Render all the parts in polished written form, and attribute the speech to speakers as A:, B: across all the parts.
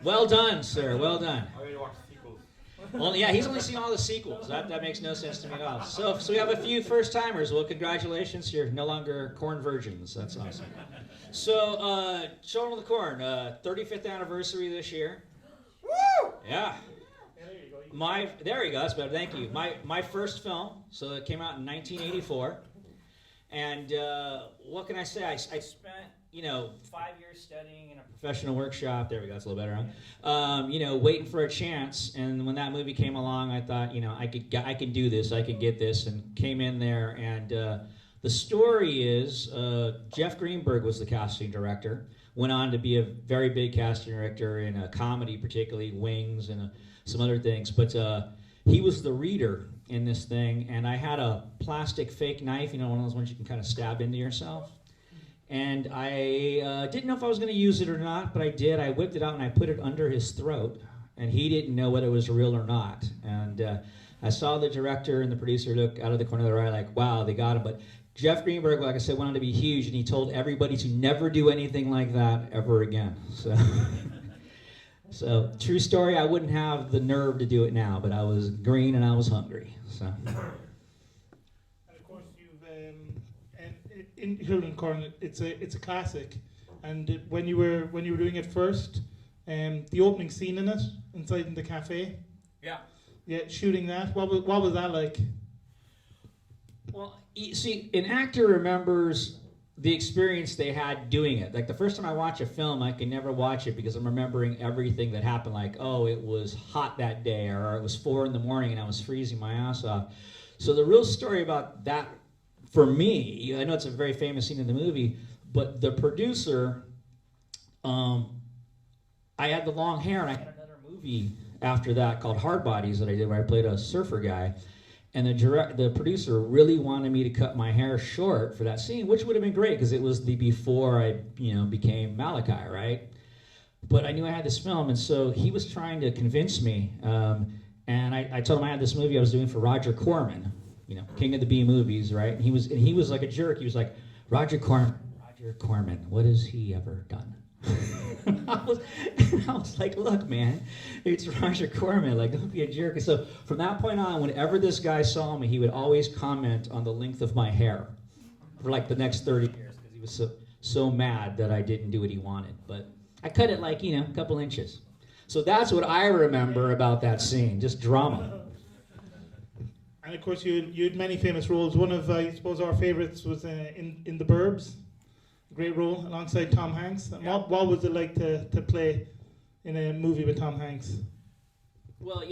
A: Well done, sir. Well done.
B: I already watched the sequels.
A: Well, yeah, he's only seen all the sequels. That makes no sense to me at all. So we have a few first timers. Well, congratulations, you're no longer corn virgins. That's awesome. So, Children of the Corn, 35th anniversary this year.
B: Woo!
A: Yeah. There you go. That's better. Thank you. My first film. So it came out in 1984. And what can I say? I spent 5 years studying in a professional workshop. There we go. That's a little better, huh? Waiting for a chance. And when that movie came along, I thought, I can do this. I can get this. And came in there. And the story is Jeff Greenberg was the casting director. Went on to be a very big casting director in a comedy, particularly Wings and some other things. But he was the reader in this thing. And I had a plastic fake knife, one of those ones you can kind of stab into yourself. And I didn't know if I was going to use it or not, but I did. I whipped it out and I put it under his throat, and he didn't know whether it was real or not. And I saw the director and the producer look out of the corner of their eye like, wow, they got him. But Jeff Greenberg, like I said, went on to be huge, and he told everybody to never do anything like that ever again. So true story, I wouldn't have the nerve to do it now, but I was green and I was hungry. So.
C: In Children of the Corn, it's a classic, and when you were doing it first, the opening scene in it inside in the cafe, shooting that, what was that like?
A: Well, you see, an actor remembers the experience they had doing it. Like the first time I watch a film, I can never watch it because I'm remembering everything that happened. Like, oh, it was hot that day, or it was 4 a.m. and I was freezing my ass off. So the real story about that. For me, I know it's a very famous scene in the movie, but the producer, I had the long hair, and I had another movie after that called Hard Bodies that I did where I played a surfer guy, and the producer really wanted me to cut my hair short for that scene, which would have been great because it was the before I became Malachi, right? But I knew I had this film, and so he was trying to convince me, and I told him I had this movie I was doing for Roger Corman. King of the B movies, right? And he was like a jerk. He was like, Roger Corman, what has he ever done? I was like, look, man, it's Roger Corman. Like, don't be a jerk. And so from that point on, whenever this guy saw me, he would always comment on the length of my hair for like the next 30 years because he was so mad that I didn't do what he wanted. But I cut it like, a couple inches. So that's what I remember about that scene, just drama.
C: And of course, you had many famous roles. One of, I suppose, our favorites was in The Burbs, a great role alongside Tom Hanks. And what was it like to play in a movie with Tom Hanks?
A: Well,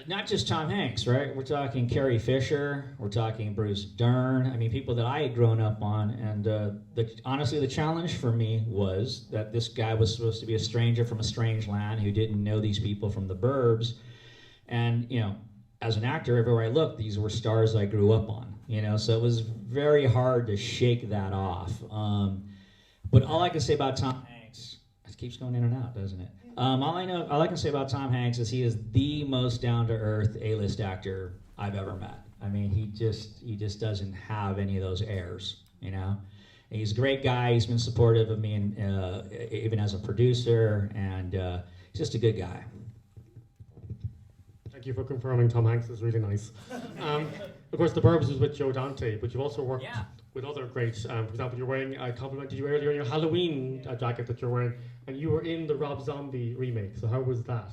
A: not just Tom Hanks, right? We're talking Carrie Fisher, we're talking Bruce Dern. I mean, people that I had grown up on. And honestly, the challenge for me was that this guy was supposed to be a stranger from a strange land who didn't know these people from The Burbs. And, as an actor, everywhere I looked, these were stars I grew up on, so it was very hard to shake that off. But all I can say about Tom Hanks, it keeps going in and out, doesn't it? All I can say about Tom Hanks is he is the most down-to-earth A-list actor I've ever met. I mean, he just doesn't have any of those airs, And he's a great guy. He's been supportive of me, and even as a producer, and he's just a good guy.
D: Thank you for confirming Tom Hanks is really nice. Of course, The Burbs was with Joe Dante, but you've also worked with other greats. For example, you're wearing, I complimented you earlier on your Halloween jacket that you're wearing, and you were in the Rob Zombie remake. So how was that?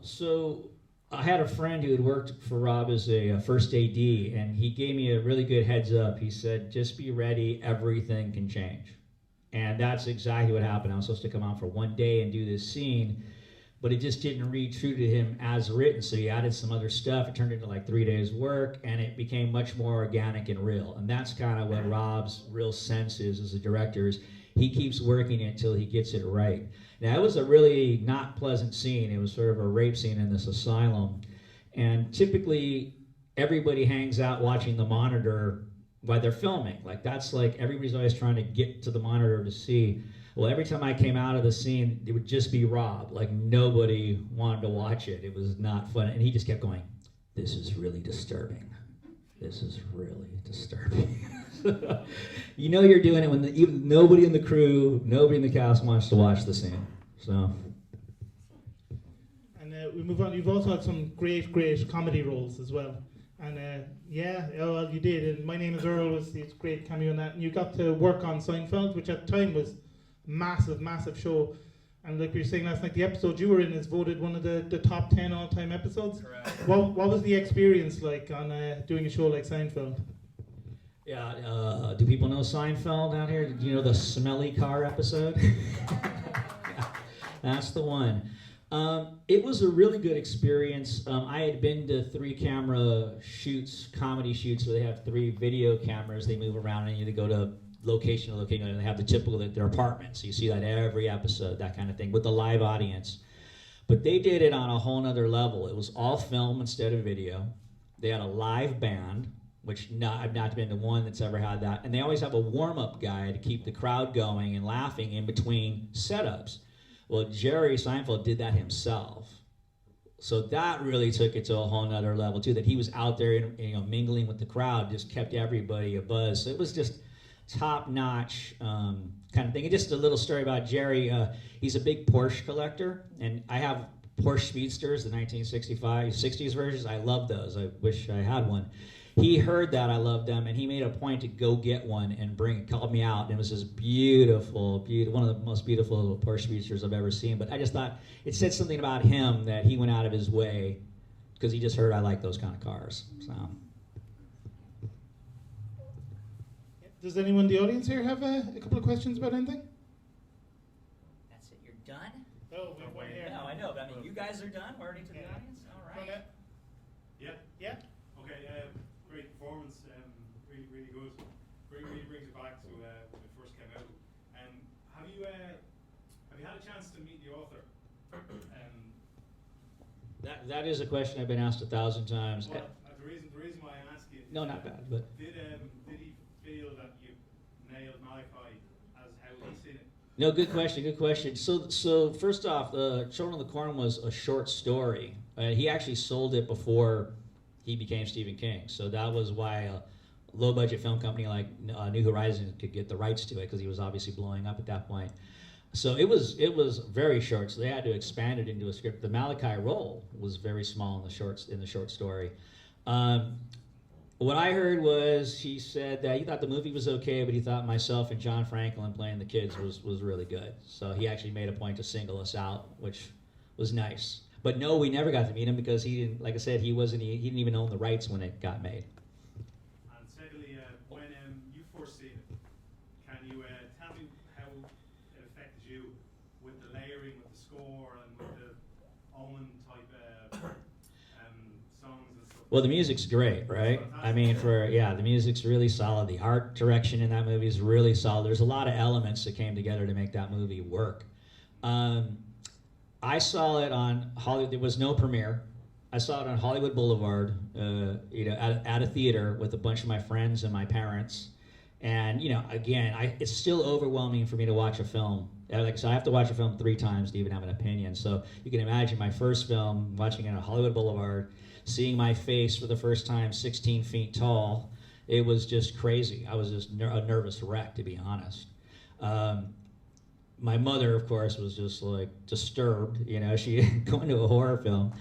A: So I had a friend who had worked for Rob as a first AD, and he gave me a really good heads up. He said, just be ready, everything can change. And that's exactly what happened. I was supposed to come out for one day and do this scene, but it just didn't read true to him as written, so he added some other stuff. It turned into like 3 days work, and it became much more organic and real. And that's kind of what Rob's real sense is as a director, is he keeps working it until he gets it right. Now, it was a really not pleasant scene. It was sort of a rape scene in this asylum. And typically, everybody hangs out watching the monitor while they're filming. Like, that's like, everybody's always trying to get to the monitor to see. Well, every time I came out of the scene, it would just be Rob. Like, nobody wanted to watch it. It was not fun. And he just kept going, this is really disturbing. This is really disturbing. You're doing it when even nobody in the crew, nobody in the cast wants to watch the scene. So.
C: And we move on. You've also had some great comedy roles as well. And well, you did. And My Name is Earl was a great cameo in that. And you got to work on Seinfeld, which at the time was a massive show. And like we were saying last night, the episode you were in is voted one of the top 10 all-time episodes.
A: Correct.
C: What was the experience like on doing a show like Seinfeld?
A: Yeah, do people know Seinfeld out here? Do you know the smelly car episode? Yeah, that's the one. It was a really good experience. I had been to 3 camera shoots, comedy shoots, where they have 3 video cameras. They move around and you go to location to location, and they have the typical, their apartments. So you see that every episode, that kind of thing, with the live audience. But they did it on a whole nother level. It was all film instead of video. They had a live band, which I've not been the one that's ever had that. And they always have a warm-up guy to keep the crowd going and laughing in between setups. Well, Jerry Seinfeld did that himself. So that really took it to a whole nother level too, that he was out there mingling with the crowd, just kept everybody abuzz. So it was just top-notch kind of thing. And just a little story about Jerry. He's a big Porsche collector, and I have Porsche Speedsters, the 1965, 60s versions. I love those. I wish I had one. He heard that I loved them, and he made a point to go get one and called me out. And it was this beautiful, one of the most beautiful Porsche Speedsters I've ever seen. But I just thought it said something about him that he went out of his way because he just heard I like those kind of cars. So.
C: Does anyone in the audience here have a couple of questions about anything?
A: That's it. You're done?
C: Oh, we're one here.
A: No, I know. But I mean, you guys are done. We're already to the audience. All right.
B: Yeah. Okay. Great performance. Really good. Really brings it back to when it first came out. Have you had a chance to meet the author?
A: That is a question I've been asked 1,000 times.
B: Well, the reason why I'm asking.
A: No, not bad, but.
B: Did he feel that you nailed Malachi as how he seen it?
A: No, good question. So first off, Children of the Corn was a short story. He actually sold it before he became Stephen King. So that was why a low-budget film company like New Horizons could get the rights to it, because he was obviously blowing up at that point. So it was very short. So they had to expand it into a script. The Malachi role was very small in the short story. What I heard was he said that he thought the movie was okay, but he thought myself and John Franklin playing the kids was really good. So he actually made a point to single us out, which was nice. But no, we never got to meet him because he didn't. Like I said, he didn't even own the rights when it got made.
B: And secondly, when you first seen it, can you tell me how it affected you with the layering, with the score, and with the Owen type songs and stuff?
A: Well, the music's great, right? I mean, the music's really solid. The art direction in that movie is really solid. There's a lot of elements that came together to make that movie work. I saw it on Hollywood. There was no premiere. I saw it on Hollywood Boulevard, at a theater with a bunch of my friends and my parents. And again, it's still overwhelming for me to watch a film. Like I said, I have to watch a film 3 times to even have an opinion. So you can imagine my first film, watching it on Hollywood Boulevard, seeing my face for the first time 16 feet tall. It was just crazy. I was just a nervous wreck, to be honest. My mother, of course, was just like disturbed. She going to a horror film.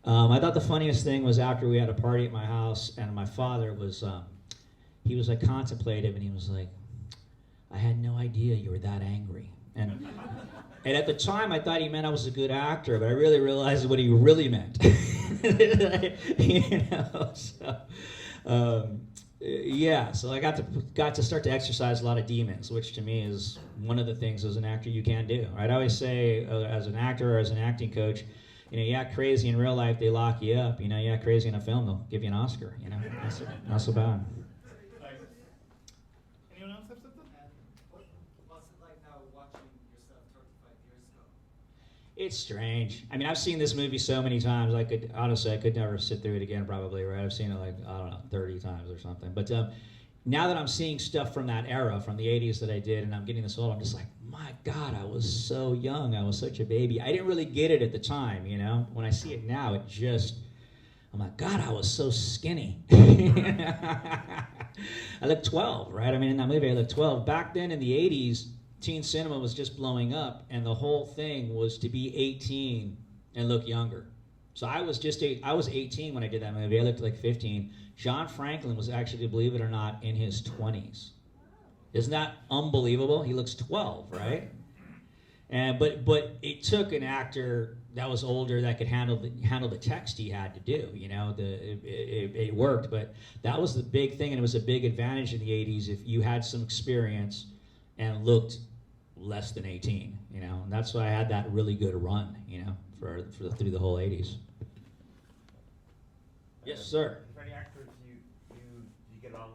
A: I thought the funniest thing was after we had a party at my house, and my father was, he was like contemplative, and he was like, "I had no idea you were that angry." And at the time, I thought he meant I was a good actor, but I really realized what he really meant. So I got to start to exercise a lot of demons, which to me is one of the things as an actor you can do. Right? I always say, as an actor or as an acting coach, you act crazy in real life, they lock you up. You act crazy in a film, they'll give you an Oscar. Not so bad.
C: Anyone else have something?
E: What's it like now watching yourself 35 years ago?
A: It's strange. I mean, I've seen this movie so many times. I could never sit through it again, probably, right? I've seen it 30 times or something. But now that I'm seeing stuff from that era, from the 80s that I did, and I'm getting this old, I'm just like, my God, I was so young. I was such a baby. I didn't really get it at the time, When I see it now, I'm like, God, I was so skinny. I look 12, right? I mean, in that movie, I look 12. Back then in the 80s, teen cinema was just blowing up, and the whole thing was to be 18 and look younger. So I was 18 when I did that movie. I looked like 15. John Franklin was actually, believe it or not, in his 20s. Isn't that unbelievable? He looks 12, right? And but it took an actor that was older that could handle the text he had to do. You know, it worked, but that was the big thing, and it was a big advantage in the 80s if you had some experience and looked less than 18. You know, and that's why I had that really good run. You know, through the whole 80s. Yes, sir.
F: Is there any actors you get along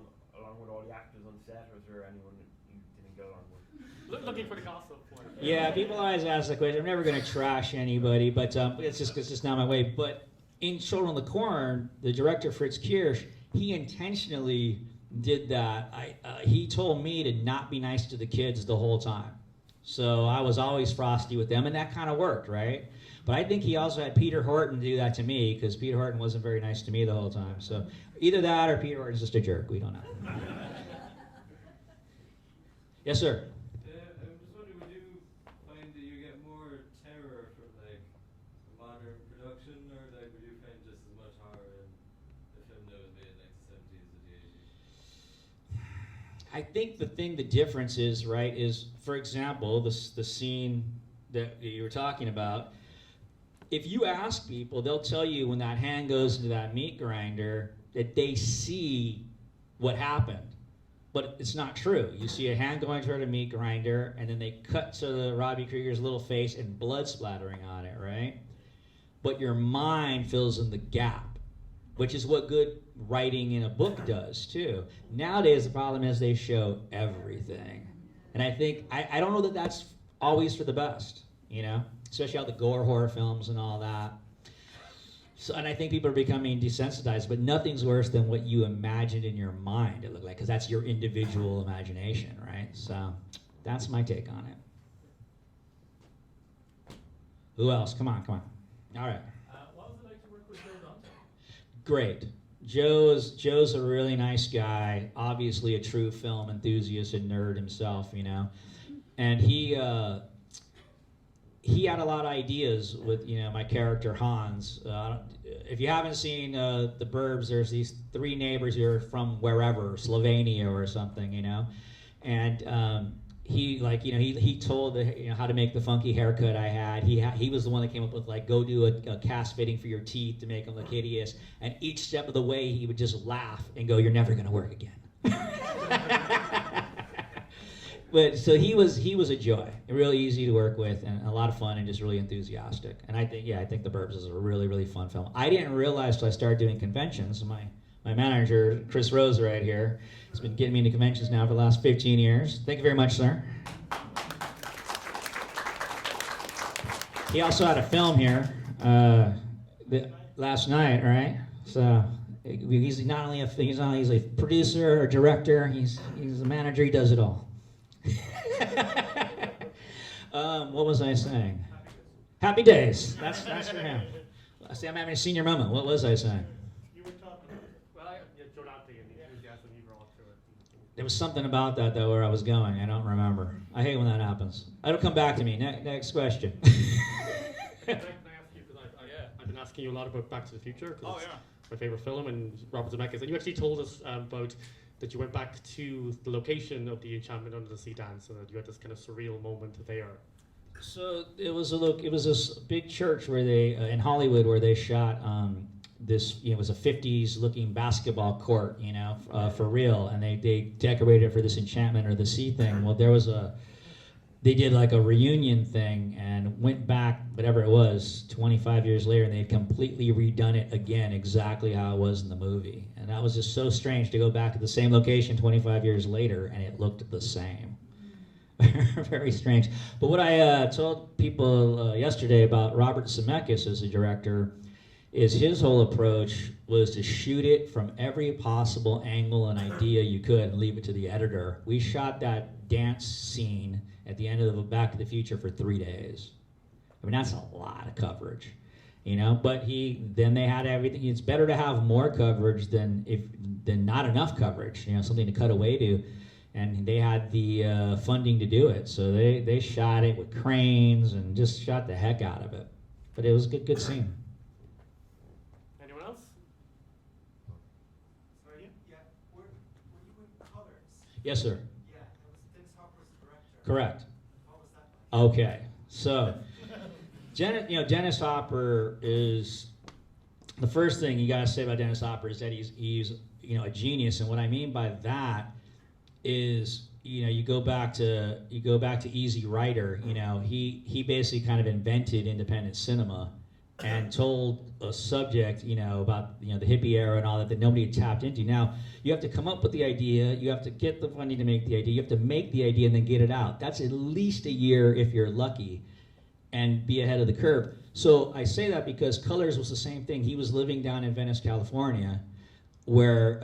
F: with all the actors on set, or is there anyone you didn't get along with?
D: Looking for the gossip.
A: Yeah, people always ask the question. I'm never going to trash anybody, but it's just not my way. But in Children of the Corn, the director Fritz Kirsch, he intentionally did that. He told me to not be nice to the kids the whole time, so I was always frosty with them, and that kind of worked, right? But I think he also had Peter Horton do that to me, because Peter Horton wasn't very nice to me the whole time. So either that or Peter Horton's just a jerk. We don't know. Yes, sir.
G: I'm just wondering, would you find that you get more terror from like modern production, or like would you find just as much horror in the film that was made in like the 70s or the 80s?
A: I think the difference is, right, is, for example, the scene that you were talking about. If you ask people, they'll tell you when that hand goes into that meat grinder that they see what happened. But it's not true. You see a hand going toward a meat grinder, and then they cut to Robbie Krieger's little face and blood splattering on it, right? But your mind fills in the gap, which is what good writing in a book does, too. Nowadays, the problem is they show everything. And I think, I don't know that that's always for the best, you know? Especially all the gore horror films and all that. So, and I think people are becoming desensitized, but nothing's worse than what you imagined in your mind it looked like, because that's your individual imagination, right? So that's my take on it. Who else? Come on. All right.
D: What was it like to work with Joe Dante?
A: Great. Joe's a really nice guy, obviously a true film enthusiast and nerd himself, you know. And he had a lot of ideas with, you know, my character Hans. If you haven't seen The Burbs, there's these three neighbors who are from wherever, Slovenia or something, you know. And he, like, you know, he told how to make the funky haircut I had. He was the one that came up with, like, go do a cast fitting for your teeth to make them look hideous. And each step of the way, he would just laugh and go, "You're never going to work again." But so he was a joy, really easy to work with, and a lot of fun, and just really enthusiastic. And I think The Burbs is a really, really fun film. I didn't realize till I started doing conventions. My manager, Chris Rose, right here, has been getting me into conventions now for the last 15 years. Thank you very much, sir. He also had a film here last night, right? So he's not only he's a producer or director. He's a manager. He does it all. What was I saying? Happy Days. That's for him. See, I'm having a senior moment. What was I saying?
C: You were talking.
D: Well, Joe Dante and the enthusiasm you brought to it.
A: There was something about that, though, where I was going. I don't remember. I hate when that happens. It'll come back to me. Next question.
D: Can I ask you, because I've been asking you a lot about Back to the Future, because it's my favorite film, and Robert Zemeckis, and you actually told us about that you went back to the location of the Enchantment Under the Sea dance, and that you had this kind of surreal moment there.
A: So it was this big church where they in Hollywood where they shot this. It was a 50s looking basketball court, for real, and they decorated it for this Enchantment Under the Sea thing. Well, they did like a reunion thing and went back, whatever it was, 25 years later, and they'd completely redone it again, exactly how it was in the movie. And that was just so strange to go back to the same location 25 years later, and it looked the same. Very strange. But what I told people yesterday about Robert Zemeckis as a director is his whole approach was to shoot it from every possible angle and idea you could and leave it to the editor. We shot that dance scene at the end of Back to the Future for 3 days. I mean, that's a lot of coverage, But then they had everything. It's better to have more coverage than not enough coverage. Something to cut away to. and they had the funding to do it, so they shot it with cranes and just shot the heck out of it. But it was a good scene.
D: Anyone else?
E: Sorry, yeah. Were you in Colors?
A: Yes, sir.
E: Yeah, that was Dennis Hopper's director.
A: Correct.
E: What was that like?
A: Okay, so Dennis Hopper is the first thing you gotta say about Dennis Hopper is that he's a genius, and what I mean by that is you go back to Easy Rider. He basically kind of invented independent cinema and told a subject about the hippie era and all that nobody had tapped into. Now you have to come up with the idea, you have to get the funding to make the idea, you have to make the idea and then get it out. That's at least a year if you're lucky, and be ahead of the curve. So I say that because Colors was the same thing. He was living down in Venice, California, where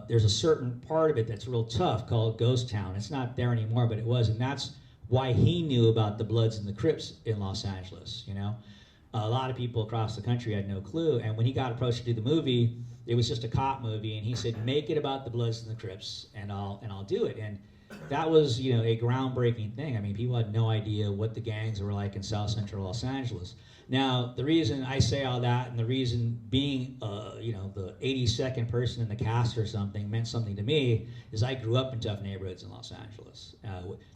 A: there's a certain part of it that's real tough called Ghost Town. It's not there anymore, but it was, and that's why he knew about the Bloods and the Crips in Los Angeles. A lot of people across the country had no clue, and when he got approached to do the movie, it was just a cop movie, and he said, make it about the Bloods and the Crips, and I'll do it. And that was a groundbreaking thing. I mean, people had no idea what the gangs were like in South Central Los Angeles. Now, the reason I say all that, and the reason being, the 82nd person in the cast or something meant something to me, is I grew up in tough neighborhoods in Los Angeles.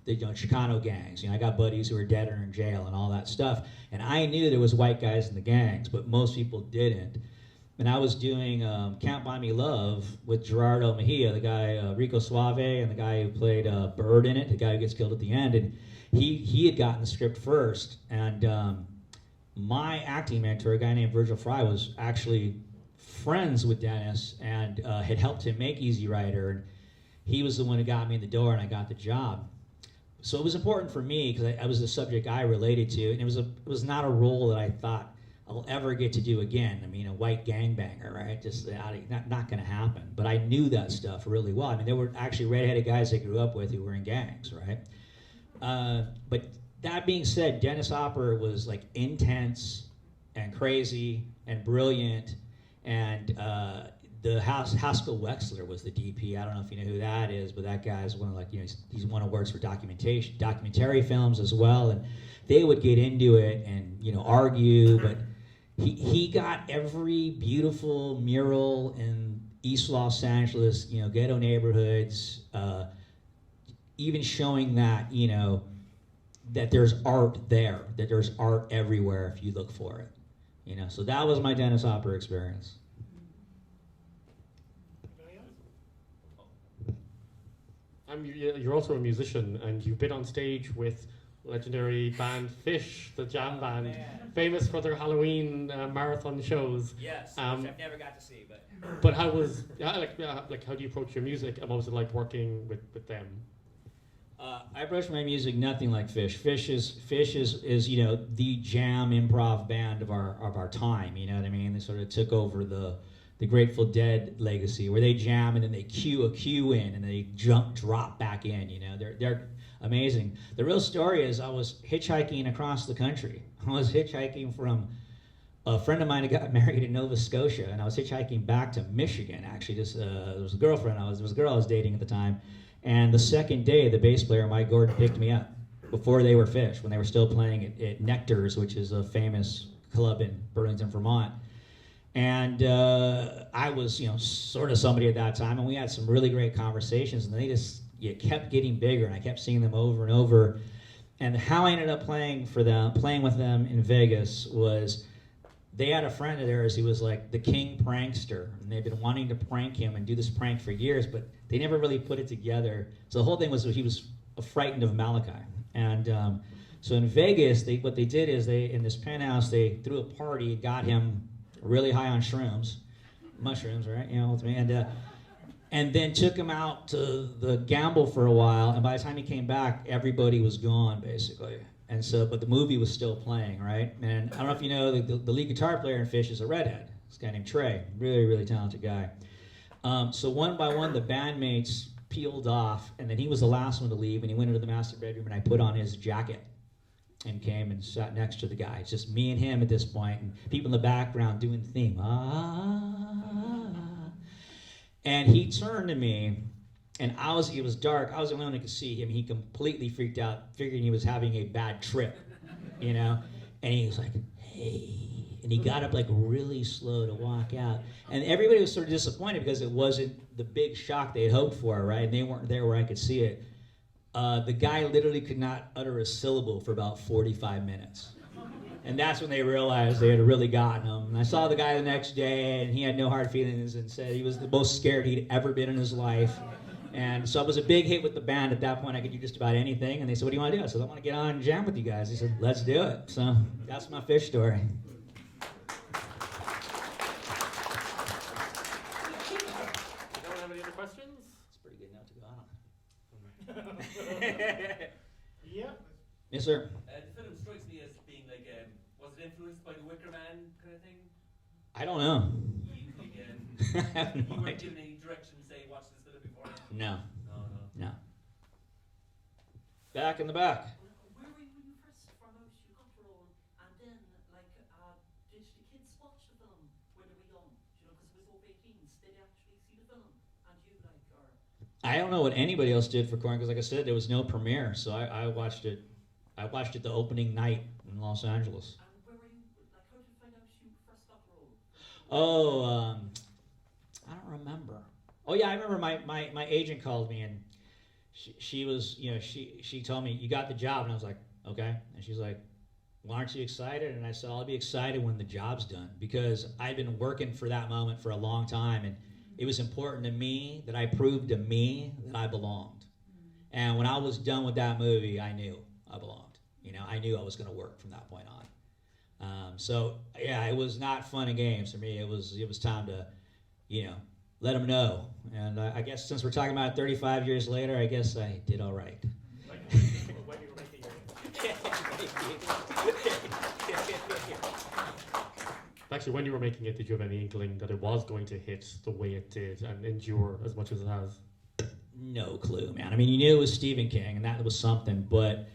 A: The Chicano gangs. I got buddies who were dead or in jail and all that stuff. And I knew there was white guys in the gangs, but most people didn't. And I was doing Can't Buy Me Love with Gerardo Mejia, the guy, Rico Suave, and the guy who played Bird in it, the guy who gets killed at the end. And he had gotten the script first. And my acting mentor, a guy named Virgil Fry, was actually friends with Dennis and had helped him make Easy Rider. And he was the one who got me in the door, and I got the job. So it was important for me because I was the subject I related to, and it was not a role that I thought I'll ever get to do again. I mean, a white gangbanger, right? Just not going to happen. But I knew that stuff really well. I mean, there were actually redheaded guys I grew up with who were in gangs, right? But that being said, Dennis Hopper was like intense and crazy and brilliant, and the Haskell Wexler was the DP. I don't know if you know who that is, but that guy's one of he's won awards for documentary films as well, and they would get into it and argue, but he got every beautiful mural in East Los Angeles, ghetto neighborhoods, even showing that that there's art there, that there's art everywhere if you look for it. So that was my Dennis Hopper experience.
D: You're also a musician, and you've been on stage with legendary band Fish, the jam band, famous for their Halloween marathon shows.
A: Yes, which I've never got to see, but.
D: But how was how do you approach your music, and what was it like working with them?
A: I approach my music nothing like Fish. Fish is the jam improv band of our time. You know what I mean? They sort of took over the Grateful Dead legacy, where they jam and then they cue a cue in and they drop back in. They're amazing. The real story is I was hitchhiking across the country. I was hitchhiking from a friend of mine who got married in Nova Scotia, and I was hitchhiking back to Michigan. Actually, there was a girlfriend. There was a girl I was dating at the time. And the second day, the bass player, Mike Gordon, picked me up before they were Fish, when they were still playing at Nectar's, which is a famous club in Burlington, Vermont. And I was, sort of somebody at that time, and we had some really great conversations, and they just kept getting bigger, and I kept seeing them over and over. And how I ended up playing with them in Vegas was they had a friend of theirs who was like the king prankster, and they'd been wanting to prank him and do this prank for years, but they never really put it together. So the whole thing was he was frightened of Malachi. And so in Vegas, what they did is in this penthouse, they threw a party, got him really high on mushrooms, right? And then took him out to the gamble for a while, and by the time he came back, everybody was gone, basically. And so, but the movie was still playing, right? And I don't know if you know, the lead guitar player in Fish is a redhead. This guy named Trey, really, really talented guy. So one by one, the bandmates peeled off, and then he was the last one to leave, and he went into the master bedroom, and I put on his jacket and came and sat next to the guy. It's just me and him at this point, and people in the background doing the theme. And he turned to me, And it was dark. I was the only one who could see him. He completely freaked out, figuring he was having a bad trip, you know? And he was like, hey. And he got up like really slow to walk out. And everybody was sort of disappointed because it wasn't the big shock they had hoped for, right? And they weren't there where I could see it. The guy literally could not utter a syllable for about 45 minutes. And that's when they realized they had really gotten him. And I saw the guy the next day, and he had no hard feelings and said he was the most scared he'd ever been in his life. And so it was a big hit with the band. At that point, I could do just about anything. And they said, what do you want to do? I said, I want to get on and jam with you guys. They said, let's do it. So that's my Fish story.
D: Anyone have any other questions?
A: It's a pretty good note to go on.
C: Yeah.
A: Yes, sir.
H: The film strikes me as being like, was it influenced by the Wicker Man kind of thing?
A: I don't know.
H: You,
A: I have
H: you
A: no
H: weren't
A: idea.
H: given any direction, say, watch this film before?
A: No,
H: No.
A: no. Back in the back.
I: Where were you when you first found out you got the role? And then, like, did the kids watch the film when they were young? You know, because it was over 18s. Did they actually see the film? And you, like, or...
A: I don't know what anybody else did for Corn because, like I said, there was no premiere, so I watched it. I watched it the opening night in Los Angeles.
I: And where were you, like, how did you find out you first got the role?
A: Oh, I don't remember. Oh yeah, I remember my agent called me and she was, you know, she told me, you got the job, and I was like, okay. And she's like, well, aren't you excited? And I said, I'll be excited when the job's done, because I've been working for that moment for a long time, and it was important to me that I proved to me that I belonged. And when I was done with that movie, I knew I belonged. You know, I knew I was going to work from that point on. So yeah, it was not fun and games for me. It was time to, you know, let them know. And I guess since we're talking about it 35 years later, I guess I did all right.
D: When you were making Actually, when you were making it, did you have any inkling that it was going to hit the way it did and endure as much as it has?
A: No clue, man. I mean, you knew it was Stephen King, and that was something, but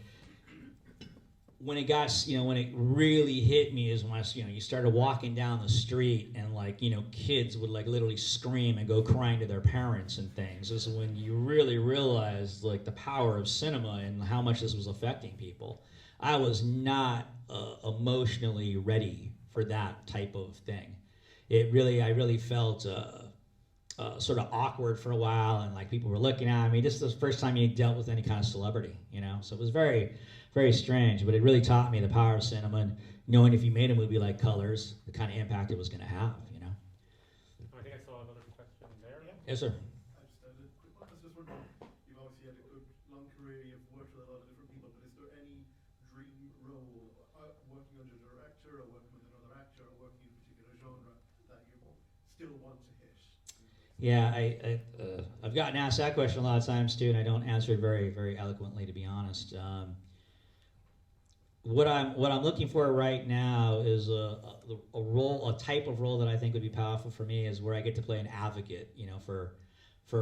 A: when it got, you know, when it really hit me is when I, you know, you started walking down the street and, like, you know, kids would, like, literally scream and go crying to their parents and things. This is when you really realized, like, the power of cinema and how much this was affecting people. I was not emotionally ready for that type of thing. I really felt sort of awkward for a while, and like people were looking at me. This is the first time you dealt with any kind of celebrity, you know. So it was very, very strange, but it really taught me the power of cinema and knowing if you made a movie like Colors, the kind of impact it was going to have, you know.
D: I think I saw another question there. Yeah.
A: Yes, sir.
B: I just had a quick one. I was just wondering, you've obviously had a good long career, you've worked with a lot of different people, but is there any dream role, working under a director or working with another actor or working in a particular genre that you still want to hit?
A: Yeah, I've gotten asked that question a lot of times too, and I don't answer it very, very eloquently, to be honest. What I'm looking for right now is a type of role that I think would be powerful for me, is where I get to play an advocate, you know, for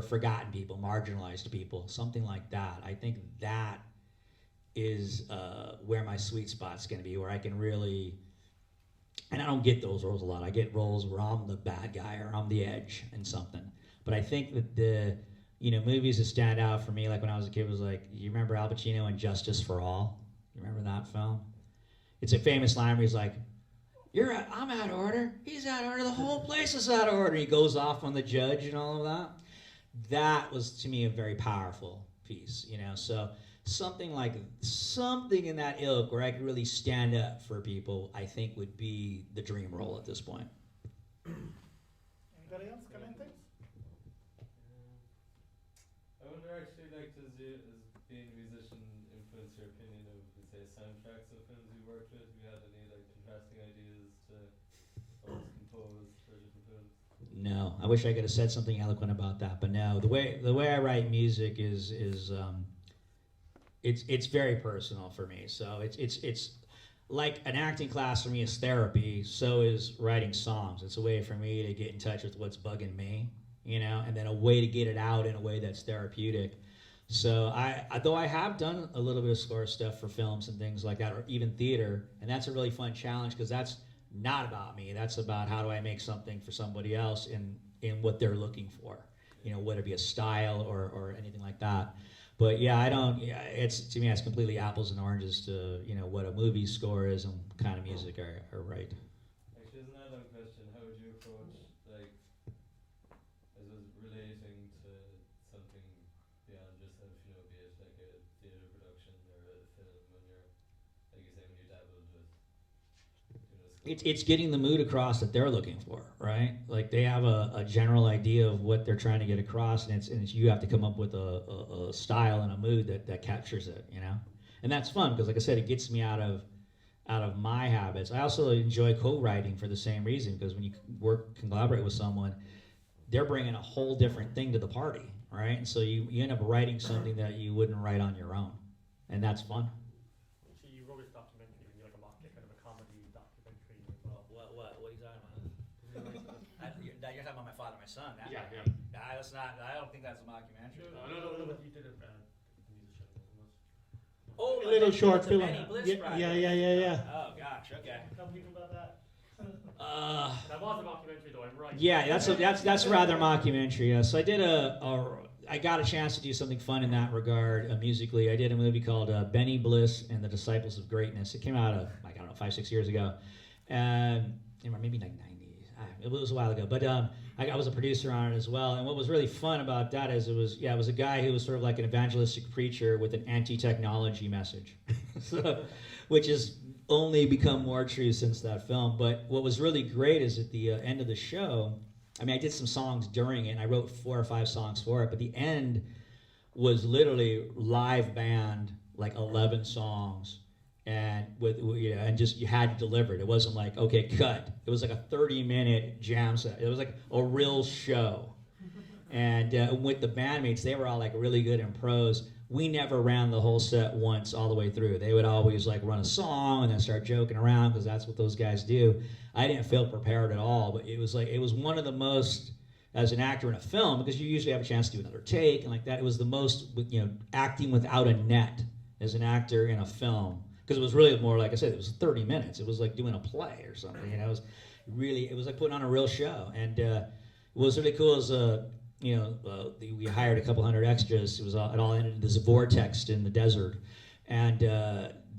A: forgotten people, marginalized people, something like that. I think that is where my sweet spot's going to be, where I can really. And I don't get those roles a lot. I get roles where I'm the bad guy or I'm the edge in something. But I think that the, you know, movies that stand out for me, like when I was a kid, was like, you remember Al Pacino in Justice for All? You remember that film? It's a famous line where he's like, I'm out of order. He's out of order. The whole place is out of order. He goes off on the judge and all of that. That was, to me, a very powerful piece, you know. So something in that ilk where I could really stand up for people, I think would be the dream role at this point.
C: Anybody else got anything?
G: I wonder actually, like, does being a musician influence your opinion of, say, soundtracks of films you worked with? Have you had any, like, contrasting ideas to always compose for different films?
A: No, I wish I could have said something eloquent about that, but no. The way I write music is it's very personal for me. So it's like an acting class for me is therapy. So is writing songs. It's a way for me to get in touch with what's bugging me, you know, and then a way to get it out in a way that's therapeutic. So though I have done a little bit of score stuff for films and things like that, or even theater, and that's a really fun challenge because that's not about me. That's about how do I make something for somebody else in what they're looking for. whether it be a style or anything like that. But yeah, I don't. Yeah, to me, it's completely apples and oranges to what a movie score is and what kind of music I write.
G: Actually, as an add-on question, how would you approach like, as was relating to something beyond yourself, be it like a theatre production or a film when you're, like you say, when you dabbled with,
A: It's getting the mood across that they're looking for, right? Like they have a general idea of what they're trying to get across, and it's you have to come up with a style and a mood that captures it, And that's fun because, like I said, it gets me out of my habits. I also enjoy co-writing for the same reason, because when you collaborate with someone, they're bringing a whole different thing to the party, right? And so you end up writing something that you wouldn't write on your own, and that's fun.
D: You wrote this documentary, like kind of a comedy documentary.
A: What are you talking about? You're talking about My Father, My Son.
D: Yeah.
A: That's not. I don't think that's a mockumentary.
D: No, but you did a music show, wasn't it?
A: Oh,
C: A little short film.
A: Benny Bliss
C: Yeah.
A: Oh gosh. Okay.
C: Tell people about that.
D: That was a documentary, though. I'm right.
A: Yeah, that's rather mockumentary. Yeah. So I did I got a chance to do something fun in that regard musically. I did a movie called Benny Bliss and the Disciples of Greatness. It came out 5-6 years ago, and maybe like 90s. It was a while ago, but I was a producer on it as well. And what was really fun about that is it was a guy who was sort of like an evangelistic preacher with an anti-technology message, which has only become more true since that film. But what was really great is at the end of the show, I did some songs during it, and I wrote 4 or 5 songs for it, but the end was literally live band, like 11 songs, and and just you had to deliver it. It wasn't like, okay, cut. It was like a 30-minute jam set. It was like a real show. And with the bandmates, they were all like really good in pros. We never ran the whole set once all the way through. They would always like run a song and then start joking around, because that's what those guys do. I didn't feel prepared at all, but it was one of the most, as an actor in a film, because you usually have a chance to do another take and like that. It was the most, acting without a net as an actor in a film, because it was really more, like I said, it was 30 minutes. It was like doing a play or something. It was like putting on a real show. And what was really cool is we hired a couple hundred extras. It all ended in this vortex in the desert, and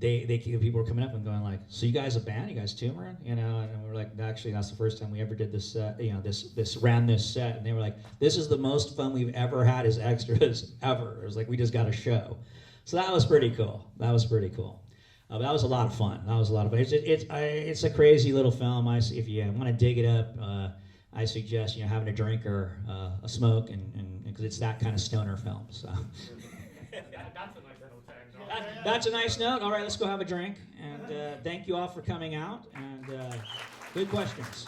A: people were coming up and going like, "So you guys a band? You guys touring?" And we're like, "Actually, that's the first time we ever did this set. Ran this set." And they were like, "This is the most fun we've ever had as extras ever." It was like we just got a show, so that was pretty cool. That was a lot of fun. It's a crazy little film. If you want to dig it up. I suggest having a drink or a smoke, and because it's that kind of stoner film. So that's a nice note. All right, let's go have a drink. And thank you all for coming out. And good questions.